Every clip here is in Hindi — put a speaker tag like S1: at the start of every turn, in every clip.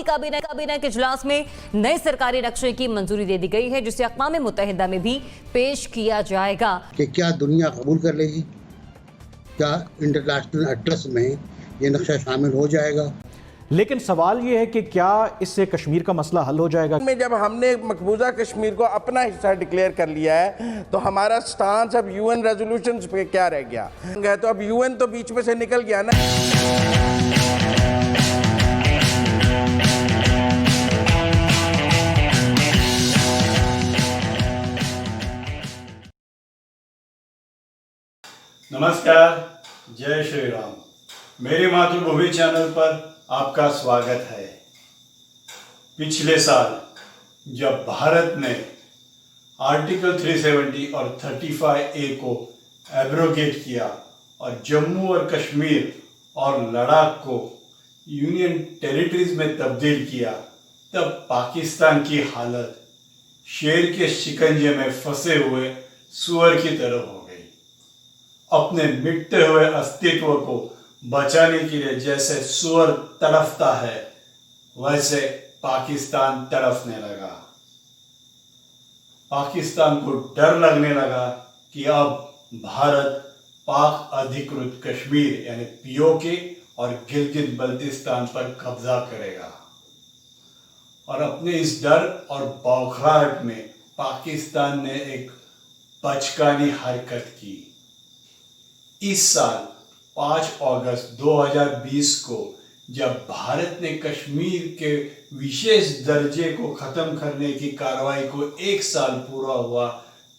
S1: काबीना के इजलास में नए सरकारी नक्शे की मंजूरी दे दी गई है, जिसे अक़वाम मुत्तहिदा में भी पेश किया जाएगा।
S2: कि क्या दुनिया कबूल कर लेगी, क्या इंटरनेशनल एड्रेस में ये नक्शा शामिल हो जाएगा।
S3: लेकिन सवाल ये है कि क्या इससे कश्मीर का मसला हल हो जाएगा?
S4: में जब हमने मकबूजा कश्मीर को अपना हिस्सा डिक्लेयर कर लिया है तो हमारा स्टांस अब यूएन रेजोल्यूशंस पे क्या रह गया? तो अब यूएन तो बीच में से निकल गया ना।
S5: नमस्कार, जय श्री राम। मेरी मातृभूमि चैनल पर आपका स्वागत है। पिछले साल जब भारत ने आर्टिकल 370 और 35A को एब्रोगेट किया और जम्मू और कश्मीर और लद्दाख को यूनियन टेरिटरीज में तब्दील किया, तब पाकिस्तान की हालत शेर के शिकंजे में फंसे हुए सुअर की तरह हो गई। अपने मिटते हुए अस्तित्व को बचाने के लिए जैसे सुअर तड़फता है, वैसे पाकिस्तान तड़फने लगा। पाकिस्तान को डर लगने लगा कि अब भारत पाक अधिकृत कश्मीर यानी पीओके और गिलगित बल्तिस्तान पर कब्जा करेगा। और अपने इस डर और बौखलाहट में पाकिस्तान ने एक बचकानी हरकत की। इस साल 5 अगस्त 2020 को जब भारत ने कश्मीर के विशेष दर्जे को ख़त्म करने की कार्रवाई को 1 साल पूरा हुआ,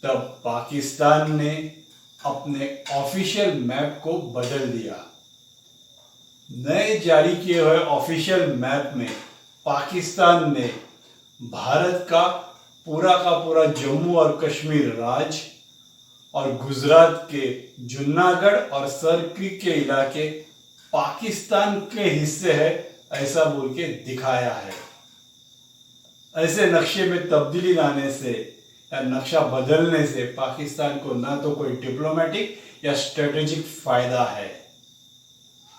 S5: तब पाकिस्तान ने अपने ऑफिशियल मैप को बदल दिया। नए जारी किए हुए ऑफिशियल मैप में पाकिस्तान ने भारत का पूरा जम्मू और कश्मीर राज्य और गुजरात के जूनागढ़ और सर क्रीक के इलाके पाकिस्तान के हिस्से है, ऐसा बोल के दिखाया है। ऐसे नक्शे में तब्दीली लाने से या नक्शा बदलने से पाकिस्तान को ना तो कोई डिप्लोमेटिक या स्ट्रेटेजिक फायदा है।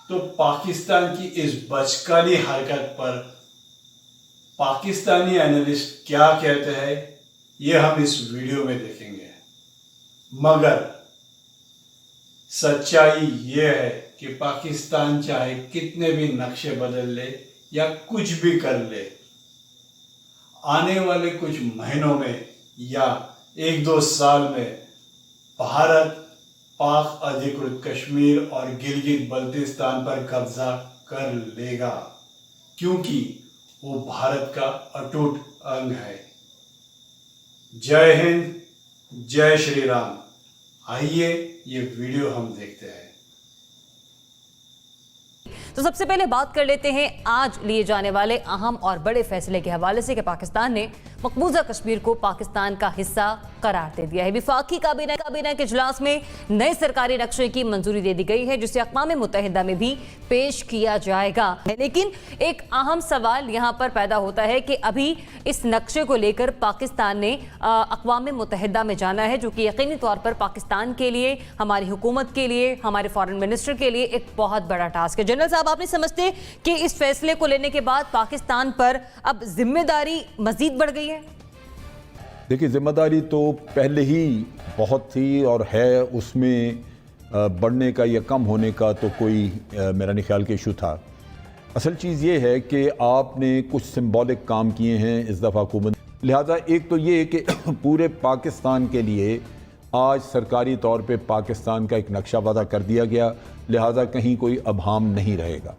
S5: तो पाकिस्तान की इस बचकानी हरकत पर पाकिस्तानी एनालिस्ट क्या कहते हैं, ये हम इस वीडियो में देखेंगे। मगर सच्चाई ये है कि पाकिस्तान चाहे कितने भी नक्शे बदल ले या कुछ भी कर ले, आने वाले कुछ महीनों में या 1-2 साल में भारत पाक अधिकृत कश्मीर और गिलगित बल्तिस्तान पर कब्जा कर लेगा, क्योंकि वो भारत का अटूट अंग है। जय हिंद, जय श्री राम। आइए ये वीडियो हम देखते हैं।
S1: तो सबसे पहले बात कर लेते हैं आज लिए जाने वाले अहम और बड़े फैसले के हवाले से कि पाकिस्तान ने मकबूजा कश्मीर को पाकिस्तान का हिस्सा करार दे दिया है। वफाकी काबीना के इजलास में नए सरकारी नक्शे की मंजूरी दे दी गई है, जिसे अक़वाम मुत्तहिदा में भी पेश किया जाएगा। लेकिन एक अहम सवाल यहाँ पर पैदा होता है कि अभी इस नक्शे को लेकर पाकिस्तान ने अक़वाम मुत्तहिदा में जाना है, जो कि यकीनी तौर पर पाकिस्तान के लिए, हमारी हुकूमत के लिए, हमारे फॉरेन मिनिस्टर के लिए एक बहुत बड़ा टास्क है। जनरल साहब, आप नहीं समझते कि इस फैसले को लेने के बाद पाकिस्तान पर अब जिम्मेदारी मजीद बढ़ गई है?
S6: देखिए, जिम्मेदारी तो पहले ही बहुत थी और है, उसमें बढ़ने का या कम होने का तो कोई मेरा नहीं ख्याल कि इशू था। असल चीज़ ये है कि आपने कुछ सिंबॉलिक काम किए हैं इस दफ़ा हुकूमत, लिहाजा एक तो ये है कि पूरे पाकिस्तान के लिए आज सरकारी तौर पे पाकिस्तान का एक नक्शा वादा कर दिया गया, लिहाजा कहीं कोई अभाम नहीं रहेगा।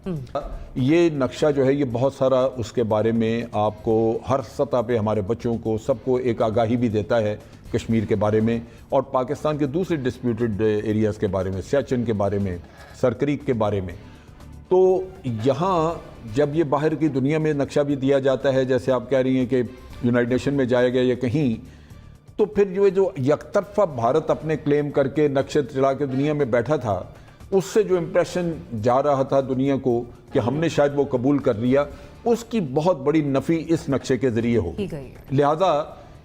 S6: ये नक्शा जो है ये बहुत सारा उसके बारे में आपको हर सतह पे हमारे बच्चों को सबको एक आगाही भी देता है कश्मीर के बारे में और पाकिस्तान के दूसरे डिस्प्यूटेड एरियाज़ के बारे में, सियाचिन के बारे में, सरक्रीक के बारे में। तो यहाँ जब ये बाहर की दुनिया में नक्शा भी दिया जाता है, जैसे आप कह रही हैं कि यूनाइटेड नेशन में जाएगा या कहीं, तो फिर जो यकतरफा भारत अपने क्लेम करके नक्शे चला के दुनिया में बैठा था, उससे जो इम्प्रेशन जा रहा था दुनिया को कि हमने शायद वो कबूल कर लिया, उसकी बहुत बड़ी नफ़ी इस नक्शे के ज़रिए होगी। लिहाजा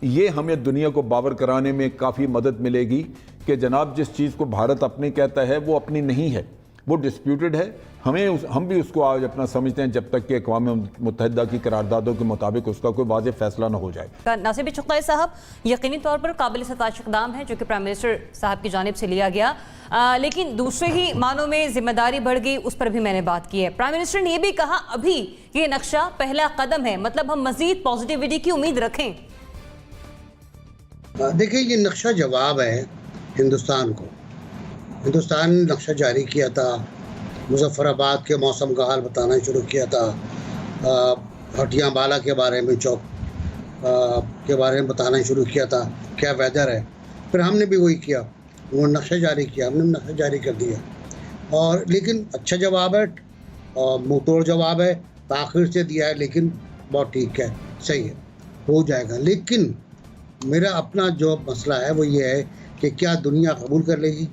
S6: ये हमें दुनिया को बावर कराने में काफ़ी मदद मिलेगी कि जनाब जिस चीज़ को भारत अपनी कहता है वो अपनी नहीं है। वो डिस्प्यूटेड है। हम भी उसको आज अपना समझते हैं जब तक कि अक़वाम मुत्तहिदा की करारदादों के मुताबिक उसका कोई वाज़ेह फैसला ना हो जाए।
S1: नासिर चुगताई साहब यकीनी तौर पर काबिल सताश इक़दाम है जो कि प्राइम मिनिस्टर साहब की जानिब से लिया गया, लेकिन दूसरे ही मानों में जिम्मेदारी बढ़ गई, उस पर भी मैंने बात की है। प्राइम मिनिस्टर ने यह भी कहा अभी ये नक्शा पहला कदम है, मतलब हम मजीद पॉजिटिविटी की उम्मीद रखें।
S2: देखिए, ये नक्शा जवाब है हिंदुस्तान को। हिंदुस्तान ने नक्शा जारी किया था, मुजफ्फराबाद के मौसम का हाल बताना शुरू किया था, हटियाबाला के बारे में, चौक के बारे में बताना शुरू किया था, क्या वेदर है। फिर हमने भी वही किया, वो नक्शा जारी किया, हमने नक्शा जारी कर दिया। और लेकिन अच्छा जवाब है और मुँह तोड़ जवाब है, ताख़िर से दिया है, लेकिन बहुत ठीक है, सही है, हो जाएगा। लेकिन मेरा अपना जो मसला है वो ये है कि क्या दुनिया कबूल कर लेगी,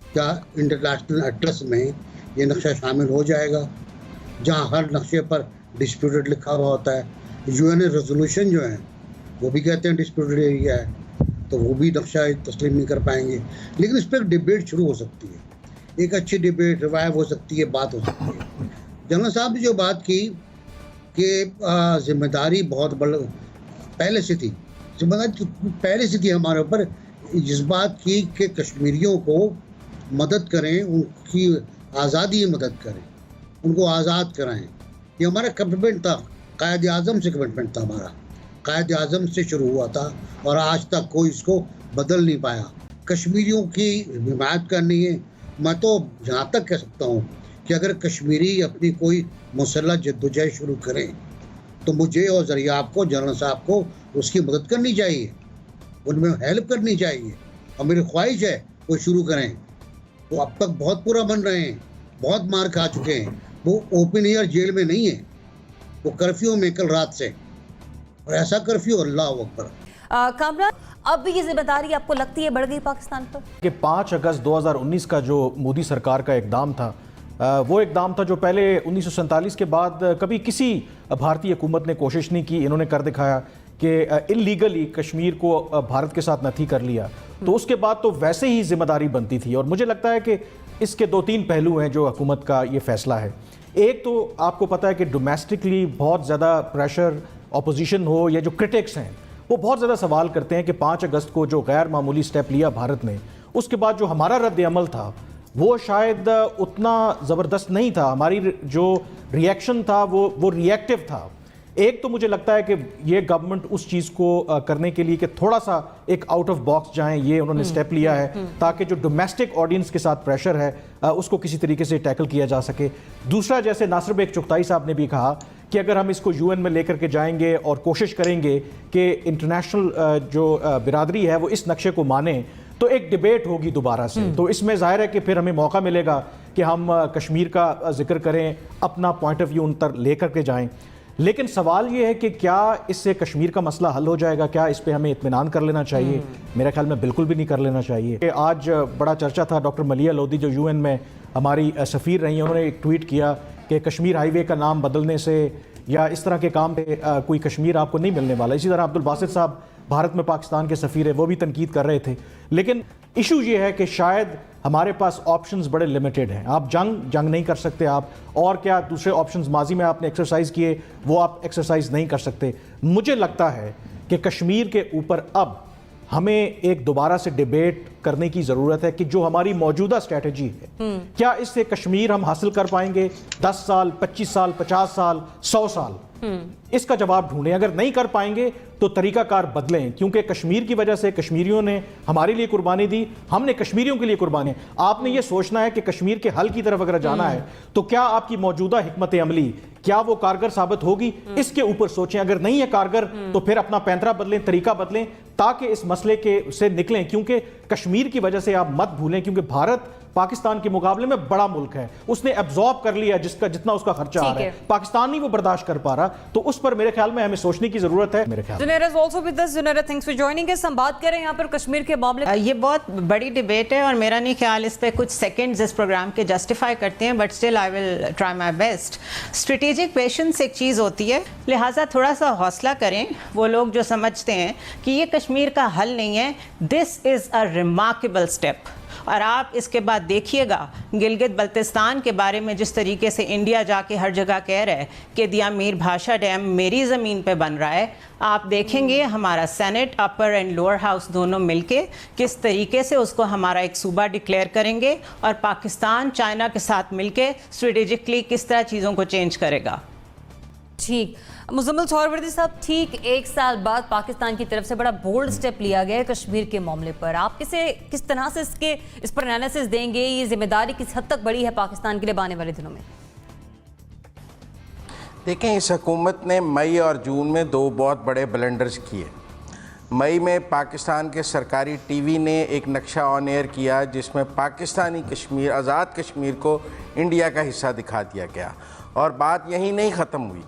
S2: क्या इंटरनेशनल एड्रेस में ये नक्शा शामिल हो जाएगा, जहाँ हर नक्शे पर डिस्प्यूटेड लिखा हुआ होता है। यूएन रेजोल्यूशन जो है वो भी कहते हैं डिस्प्यूटेड एरिया है, तो वो भी नक्शा तस्लीम नहीं कर पाएंगे। लेकिन इस पर एक डिबेट शुरू हो सकती है, एक अच्छी डिबेट रिवाइव हो सकती है, बात हो सकती है। जनरल साहब ने जो बात की कि जिम्मेदारी बहुत पहले से थी, जिम्मेदारी पहले से थी हमारे ऊपर, इस बात की कि कश्मीरियों को मदद करें, उनकी आज़ादी में मदद करें, उनको आज़ाद कराएं। ये हमारा कमिटमेंट था, कायद आज़म से कमिटमेंट था हमारा, कायद आज़म से शुरू हुआ था और आज तक कोई इसको बदल नहीं पाया। कश्मीरियों की हिमायत करनी है। मैं तो जहाँ तक कह सकता हूँ कि अगर कश्मीरी अपनी कोई मुसल्लह जद्दोजहद शुरू करें तो मुझे और ज़रियाब को, जनरल साहब को उसकी मदद करनी चाहिए, उनमें हेल्प करनी चाहिए। और मेरी ख्वाहिश है वो शुरू करें। वो अब तक बहुत बुरा बन रहे हैं, बहुत मार खा चुके हैं। वो ओपन एयर जेल में नहीं है, वो कर्फ्यू में कल रात से, और ऐसा कर्फ्यू, अल्लाह अकबर।
S1: कामरान, अब ये जिम्मेदारी आपको लगती है बढ़ गई पाकिस्तान पर?
S3: कि 5 अगस्त 2019 का जो मोदी सरकार का इकदाम था, वो इकदाम था जो पहले 1947 के बाद कभी किसी भारतीय हुकूमत ने कोशिश नहीं की। इन्होंने कर दिखाया कि इलीगली कश्मीर को भारत के साथ नथी कर लिया। तो उसके बाद तो वैसे ही जिम्मेदारी बनती थी। और मुझे लगता है कि इसके 2-3 पहलू हैं जो हुकूमत का ये फैसला है। एक तो आपको पता है कि डोमेस्टिकली बहुत ज़्यादा प्रेशर, अपोजिशन हो या जो क्रिटिक्स हैं वो बहुत ज़्यादा सवाल करते हैं कि 5 अगस्त को जो गैर मामूली स्टेप लिया भारत ने, उसके बाद जो हमारा रद्द अमल था वो शायद उतना ज़बरदस्त नहीं था। हमारी जो रिएक्शन था वो रिएक्टिव था। एक तो मुझे लगता है कि ये गवर्नमेंट उस चीज़ को करने के लिए कि थोड़ा सा एक आउट ऑफ बॉक्स जाएं, ये उन्होंने स्टेप लिया है ताकि जो डोमेस्टिक ऑडियंस के साथ प्रेशर है उसको किसी तरीके से टैकल किया जा सके। दूसरा, जैसे नासिर बेग चुगताई साहब ने भी कहा कि अगर हम इसको यूएन में लेकर के जाएंगे और कोशिश करेंगे कि इंटरनेशनल जो बिरादरी है वो इस नक्शे को माने, तो एक डिबेट होगी दोबारा से। तो इसमें जाहिर है कि फिर हमें मौका मिलेगा कि हम कश्मीर का जिक्र करें, अपना पॉइंट ऑफ व्यू उन तक लेकर के जाएं। लेकिन सवाल ये है कि क्या इससे कश्मीर का मसला हल हो जाएगा? क्या इस पे हमें इत्मीनान कर लेना चाहिए? मेरे ख्याल में बिल्कुल भी नहीं कर लेना चाहिए। आज बड़ा चर्चा था, डॉक्टर मलिया लोधी जो यूएन में हमारी सफ़ीर रही हैं, उन्होंने एक ट्वीट किया कि कश्मीर हाईवे का नाम बदलने से या इस तरह के काम पे कोई कश्मीर आपको नहीं मिलने वाला। इसी तरह अब्दुल बासित साहब भारत में पाकिस्तान के सफ़ीर है, वो भी तनकीद कर रहे थे। लेकिन इशू ये है कि शायद हमारे पास ऑप्शंस बड़े लिमिटेड हैं। आप जंग नहीं कर सकते, आप और क्या दूसरे ऑप्शंस माजी में आपने एक्सरसाइज किए वो आप एक्सरसाइज नहीं कर सकते। मुझे लगता है कि कश्मीर के ऊपर अब हमें एक दोबारा से डिबेट करने की ज़रूरत है कि जो हमारी मौजूदा स्ट्रेटजी है, क्या इससे कश्मीर हम हासिल कर पाएंगे 10 साल, 25 साल, 50 साल, 100 साल? इसका जवाब ढूंढें। अगर नहीं कर पाएंगे तो तरीकाकार बदलें, क्योंकि कश्मीर की वजह से कश्मीरियों ने हमारे लिए कुर्बानी दी, हमने कश्मीरियों के लिए कुर्बानी। आपने ये सोचना है कि कश्मीर के हल की तरफ अगर जाना है तो क्या आपकी मौजूदा हिकमत अमली क्या वो कारगर साबित होगी, इसके ऊपर सोचें। अगर नहीं है कारगर तो फिर अपना पैंतरा बदलें, तरीका बदलें, ताकि इस मसले के से निकलें। क्योंकि कश्मीर की वजह से आप मत भूलें, क्योंकि भारत पाकिस्तान के मुकाबले में बड़ा मुल्क है, उसने एब्जॉर्ब कर लिया जिसका जितना उसका खर्चा आ रहा है, पाकिस्तान नहीं वो बर्दाश्त कर पा रहा। तो उस पर मेरे ख्याल में हमें सोचने की जरूरत है। मेरे ख्याल
S1: Junaira is also with us. Junaira, thanks for joining us. हम बात करें यहाँ पर कश्मीर के मामले।
S7: ये बहुत बड़ी डिबेट है और मेरा नहीं ख्याल इस पे कुछ सेकंड्स इस प्रोग्राम के जस्टिफाई करते हैं, but still I will try my best. Strategic patience एक चीज़ होती है, लिहाजा थोड़ा सा हौसला करें वो लोग जो समझते हैं कि ये कश्मीर का हल नहीं है। This is a remarkable step और आप इसके बाद देखिएगा गिलगित बल्तिस्तान के बारे में जिस तरीके से इंडिया जाके हर जगह कह रहा है कि दिया मीर भाषा डैम मेरी ज़मीन पे बन रहा है, आप देखेंगे हमारा senate upper and lower house दोनों मिलके किस तरीके से उसको हमारा एक सूबा डिक्लेयर करेंगे और पाकिस्तान चाइना के साथ मिलके स्ट्रेटेजिकली किस तरह चीज़ों को चेंज करेगा।
S1: ठीक, मुजम्मिल सोहरावर्दी साहब, ठीक 1 साल बाद पाकिस्तान की तरफ से बड़ा बोल्ड स्टेप लिया गया है कश्मीर के मामले पर। आप किस तरह से इस पर एनालिसिस देंगे? ये जिम्मेदारी किस हद तक बड़ी है पाकिस्तान के लिए आने वाले दिनों में?
S4: देखें, इस हुकूमत ने मई और जून में 2 बहुत बड़े ब्लंडर्स किए। मई में पाकिस्तान के सरकारी टीवी ने एक नक्शा ऑन एयर किया जिसमें पाकिस्तानी कश्मीर, आज़ाद कश्मीर को इंडिया का हिस्सा दिखा दिया गया और बात यहीं नहीं ख़त्म हुई।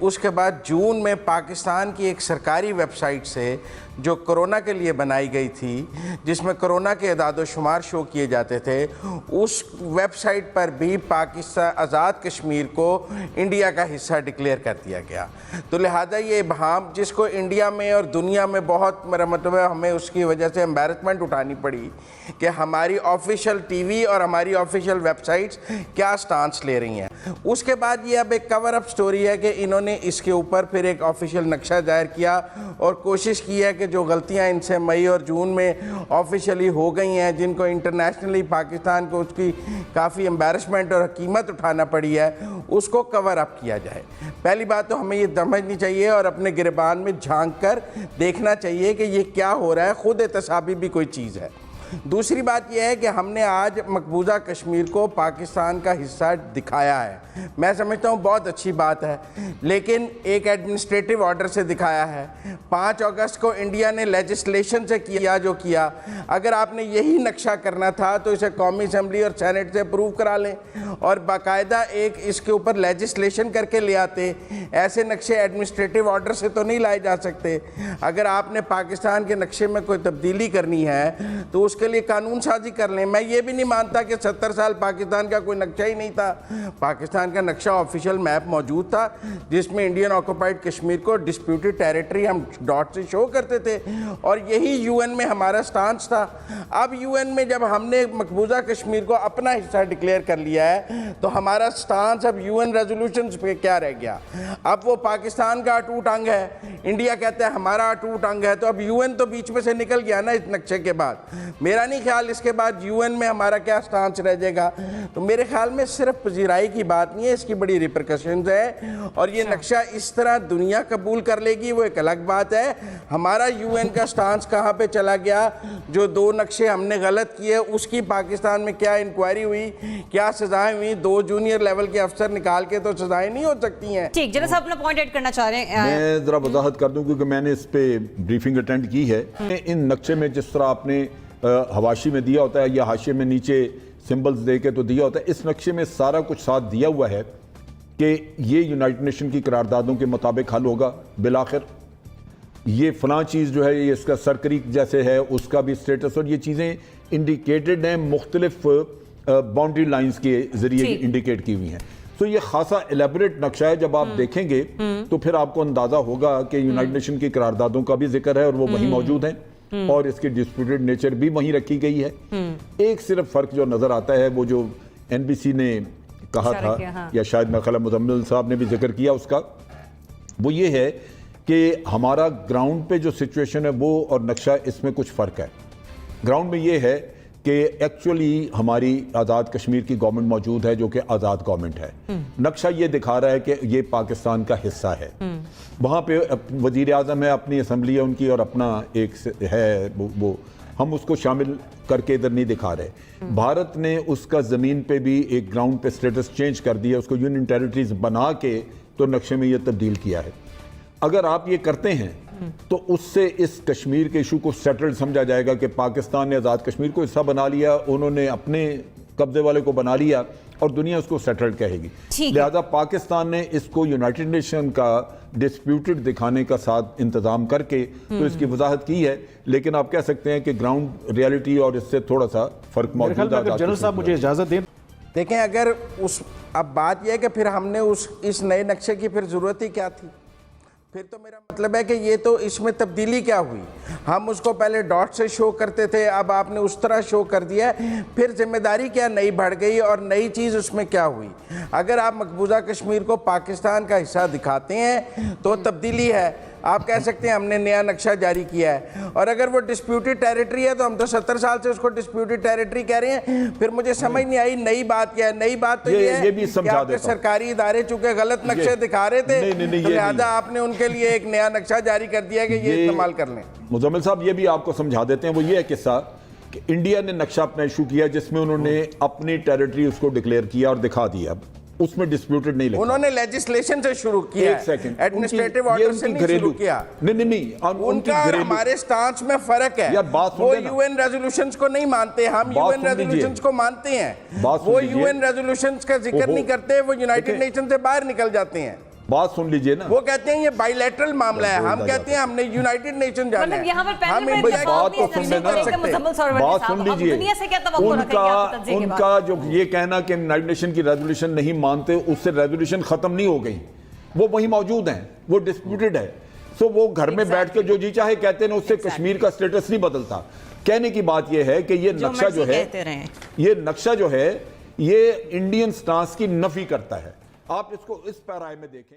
S4: उसके बाद जून में पाकिस्तान की एक सरकारी वेबसाइट से जो कोरोना के लिए बनाई गई थी, जिसमें कोरोना के अदाद-ओ-शुमार शो किए जाते थे, उस वेबसाइट पर भी पाकिस्तान आज़ाद कश्मीर को इंडिया का हिस्सा डिक्लेयर कर दिया गया। तो लिहाजा ये इबहाम जिसको इंडिया में और दुनिया में बहुत, मेरा मतलब है, हमें उसकी वजह से एम्बैरसमेंट उठानी पड़ी कि हमारी ऑफिशियल टीवी और हमारी ऑफिशियल वेबसाइट्स क्या स्टांस ले रही हैं। उसके बाद ये अब एक कवर अप स्टोरी है कि इन्होंने इसके ऊपर फिर एक ऑफिशियल नक्शा जाहिर किया और कोशिश की है कि जो गलतियां इनसे मई और जून में ऑफिशियली हो गई हैं, जिनको इंटरनेशनली पाकिस्तान को उसकी काफ़ी एम्बैरसमेंट और कीमत उठाना पड़ी है, उसको कवर अप किया जाए। पहली बात तो हमें ये समझनी चाहिए और अपने गिरबान में झांक कर देखना चाहिए कि ये क्या हो रहा है, खुद एहतसाबी भी कोई चीज़ है। दूसरी बात यह है कि हमने आज मकबूजा कश्मीर को पाकिस्तान का हिस्सा दिखाया है। मैं समझता हूँ बहुत अच्छी बात है, लेकिन एक एडमिनिस्ट्रेटिव ऑर्डर से दिखाया है। 5 अगस्त को इंडिया ने लेजिस्लेशन से किया जो किया। अगर आपने यही नक्शा करना था तो इसे कौमी असम्बली और सेनेट से अप्रूव करा लें और बाकायदा एक इसके ऊपर लेजिस्लेशन करके ले आते। ऐसे नक्शे एडमिनिस्ट्रेटिव ऑर्डर से तो नहीं लाए जा सकते। अगर आपने पाकिस्तान के नक्शे में कोई तब्दीली करनी है तो उसके लिए कानून साजी कर लें। मैं ये भी नहीं मानता कि 70 साल पाकिस्तान का कोई नक्शा ही नहीं था। पाकिस्तान का नक्शा ऑफिशियल मैप मौजूद था जिसमें इंडियन ऑक्युपाइड कश्मीर को डिस्प्यूटेड टेरिटरी हम डॉट से शो करते थे और यही यूएन में हमारा स्टांस था। अब यूएन में जब हमने मकबूजा कश्मीर को अपना हिस्सा डिक्लेयर कर लिया है तो हमारा स्टांस अब यूएन रेजोल्यूशंस पे क्या रह गया? अब वो पाकिस्तान का अटूट अंग है, इंडिया कहता है हमारा अटूट अंग है, तो अब यूएन तो बीच में से निकल गया ना इस नक्शे के बाद। मेरा नहीं ख्याल इसके बाद यूएन में हमारा क्या स्टांस रह जाएगा। तो मेरे ख्याल में सिर्फ पजीराई की बात नहीं है, इसकी बड़ी रिपरकशंस है और ये नक्शा इस तरह दुनिया कबूल कर लेगी वो एक अलग बात है। हमारा यूएन का स्टांस कहाँ पे चला गया? जो 2 नक्शे हमने गलत किए उसकी पाकिस्तान में क्या इंक्वायरी हुई, क्या सजाएं हुई? 2 जूनियर लेवल के अफसर निकाल के तो सजाएं नहीं हो सकती हैं।
S1: ठीक, जरा साहब अपना पॉइंट ऐड करना चाह रहे हैं।
S6: मैं जरा वजाहत कर दूं क्योंकि मैंने इस पे ब्रीफिंग अटेंड की है। इन नक्शे में जिस तरह आपने हवाशी में दिया होता है या हाशिए में नीचे सिंबल्स दे के तो दिया होता है, इस नक्शे में सारा कुछ साथ दिया हुआ है कि ये यूनाइटेड नेशन की करारदादों के मुताबिक हल होगा। बिलाखिर ये फलां चीज़ जो है ये इसका सरक्रीक जैसे है उसका भी स्टेटस और ये चीज़ें इंडिकेटेड हैं, मुख्तलिफ बाउंड्री लाइंस के ज़रिए इंडिकेट की हुई हैं। तो ये खासा एलेबोरेट नक्शा है। जब आप देखेंगे तो फिर आपको अंदाज़ा होगा कि यूनाइटेड नेशन की करारदादों का भी जिक्र है और वो वहीं मौजूद हैं और इसकी डिस्प्यूटेड नेचर भी वहीं रखी गई है। एक सिर्फ फर्क जो नजर आता है वो जो एनबीसी ने कहा था या शायद मैं ख्याल मुजम्मिल साहब ने भी जिक्र किया उसका, वो ये है कि हमारा ग्राउंड पे जो सिचुएशन है वो और नक्शा इसमें कुछ फ़र्क है। ग्राउंड में ये है कि एक्चुअली हमारी आज़ाद कश्मीर की गवर्नमेंट मौजूद है जो कि आज़ाद गवर्नमेंट है। नक्शा ये दिखा रहा है कि ये पाकिस्तान का हिस्सा है। वहाँ पे वज़ीर आज़म है, अपनी असम्बली है उनकी और अपना एक है वो हम उसको शामिल करके इधर नहीं दिखा रहे। भारत ने उसका ज़मीन पे भी एक ग्राउंड पे स्टेटस चेंज कर दिया, उसको यूनियन टेरिटरीज बना के तो नक्शे में ये तब्दील किया है। अगर आप ये करते हैं तो उससे इस कश्मीर के इशू को सेटल्ड समझा जाएगा कि पाकिस्तान ने आज़ाद कश्मीर को हिस्सा बना लिया, उन्होंने अपने कब्जे वाले को बना लिया और दुनिया उसको सेटल्ड कहेगी। लिहाजा पाकिस्तान ने इसको यूनाइटेड नेशन का डिस्प्यूटेड दिखाने का साथ इंतजाम करके तो इसकी वजाहत की है, लेकिन आप कह सकते हैं कि ग्राउंड रियलिटी और इससे थोड़ा सा फर्क मौजूद है।
S3: जनरल साहब मुझे इजाजत दें।
S4: देखें, अगर उस अब बात यह है कि फिर हमने इस नए नक्शे की फिर ज़रूरत ही क्या थी? फिर तो मेरा मतलब है कि ये तो इसमें तब्दीली क्या हुई। हम उसको पहले डॉट से शो करते थे, अब आपने उस तरह शो कर दिया है। फिर जिम्मेदारी क्या नई बढ़ गई और नई चीज़ उसमें क्या हुई। अगर आप मकबूजा कश्मीर को पाकिस्तान का हिस्सा दिखाते हैं तो तब्दीली है। आप कह सकते हैं हमने नया नक्शा जारी किया है, और अगर वो डिस्प्यूटेड टेरिटरी है तो हम तो 70 साल से उसको डिस्प्यूटेड टेरिटरी कह रहे हैं। फिर मुझे समझ नहीं आई नई बात क्या है। नई बात तो ये है
S6: भी
S4: कि
S6: समझा
S4: आपके
S6: देता हूं।
S4: सरकारी इदारे चूंकि गलत नक्शे दिखा रहे थे,
S6: नहीं,
S4: तो लिहाजा आपने उनके लिए एक नया नक्शा जारी कर दिया कि ये इस्तेमाल कर लें।
S6: मुजम्मिल साहब ये भी आपको समझा देते हैं। वो ये है किस्सा कि इंडिया ने नक्शा अपना इशू किया जिसमें उन्होंने अपनी टेरिटरी उसको डिक्लेयर किया और दिखा दिया। अब उसमें डिस्प्यूटेड नहीं लिखा।
S4: उन्होंने लेजिस्लेशन से शुरू किया,
S6: एक सेकंड,
S4: एडमिनिस्ट्रेटिव ऑर्डर से नहीं शुरू किया।
S6: नहीं
S4: उनका और हमारे स्टांस में फर्क है।
S6: यार बात
S4: वो
S6: सुन लेना।
S4: यूएन रेजोल्यूशंस को नहीं मानते, हम
S6: बात
S4: यूएन
S6: सुन लीजिए।
S4: रेजोल्यूशंस को मानते हैं।
S6: बात सुन
S4: वो
S6: लीजिए।
S4: यूएन रेजोल्यूशंस का जिक्र
S6: ओहो।
S4: नहीं करते, वो यूनाइटेड
S6: देखिए।
S4: नेशन से बाहर निकल जाते हैं।
S6: बात सुन लीजिए ना।
S4: वो कहते हैं ये बाइलैटरल मामला है, हम कहते हैं हमने यूनाइटेड नेशन जाना
S1: मतलब
S4: है।
S1: यहाँ पर पैनल
S4: हम
S1: में
S4: इंडिया
S1: इत्तेफाक
S6: बात
S1: नहीं है
S6: तो सुन
S1: नक्शे को
S6: लेना।
S1: लेकर मुजम्मिल सरवरी
S6: बात
S1: साहब।
S6: सुन
S1: अब
S6: लीजिए।
S1: दुनिया से क्या तवक्को रखेंगे आप नतीजे के बाद?
S6: उनका जो ये कहना कि यूनाइटेड नेशन की रेजोल्यूशन नहीं मानते, उससे रेजोल्यूशन खत्म नहीं हो गई। वो वही मौजूद हैं, वो डिस्प्यूटेड है। सो वो घर में बैठ के जो जी चाहे कहते हैं, उससे कश्मीर का स्टेटस नहीं बदलता। कहने की बात यह है कि ये नक्शा जो है, ये नक्शा जो है, ये इंडियन स्टांस की नफी करता है। आप इसको इस पैराए में देखें।